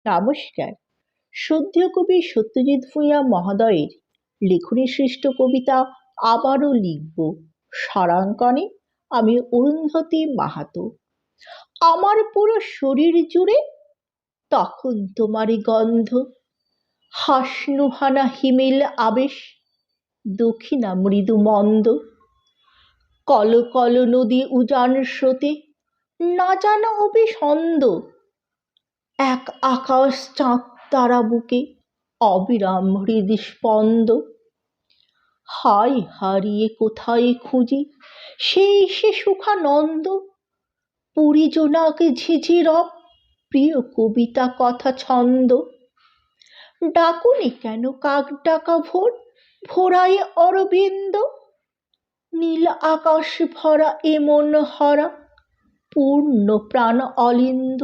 নমস্কার। শ্রদ্ধেয় কবি সত্যজিৎ ভূঁইয়া মহোদয়ের লেখনী সৃষ্ট কবিতা আবারও লিখব। সারাঙ্কনে আমি অরুন্ধতী মাহাতো। আমার পুরো শরীর জুড়ে তখন তোমারই গন্ধ, হাসনুহানা হিমেল আবেশ, দক্ষিণা মৃদু মন্দ। কল কল নদী উজান স্রোতে না জানা অভিসন্দ, এক আকাশ চাঁদ তারা বুকে অবিরাম হৃদস্পন্দ। হায় হারিয়ে কোথায় খুঁজি সেই সে সুখানন্দ, পুরী জোনাক ঝিঝিরব প্রিয় কবিতা কথা ছন্দ। ডাকুনি কেন কাক ডাকা ভোর, ভোরায় অরবিন্দ, নীল আকাশ ভরা এ মন হরা পূর্ণ প্রাণ অলিন্দ।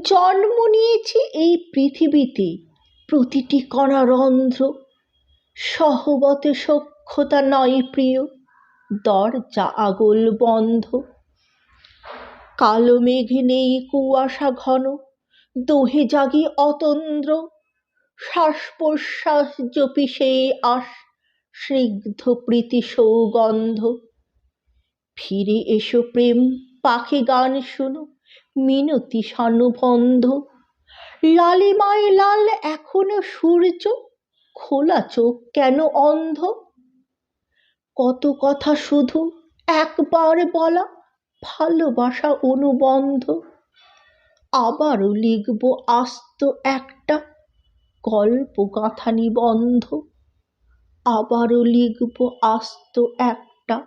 জন্ম নিয়েছি এই পৃথিবীতে প্রতিটি কণা রন্ধ্র, সহবতে সখ্যতা নয় প্রিয়, দরজা আগল বন্ধ। কালো মেঘ নেই কুয়াশা ঘন, দোহে জাগি অতন্দ্র, শ্বাস প্রশ্বাস জপি সেই আশ স্নিগ্ধ প্রীতি সৌগন্ধ। ফিরে এসো প্রেম পাখি গান শুনো, মিনতি সানুবন্ধ। লালিমায় লাল এখনো সূর্য, খোলা চোখ কেন অন্ধ। কত কথা শুধু একবার বলা, ভালোবাসা অনুবন্ধ। আবারও লিখব আস্ত একটা গল্প গাঁথা নিবন্ধ, আবারও লিখব আস্ত একটা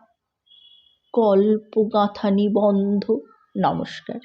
গল্প গাঁথা নিবন্ধ। নমস্কার।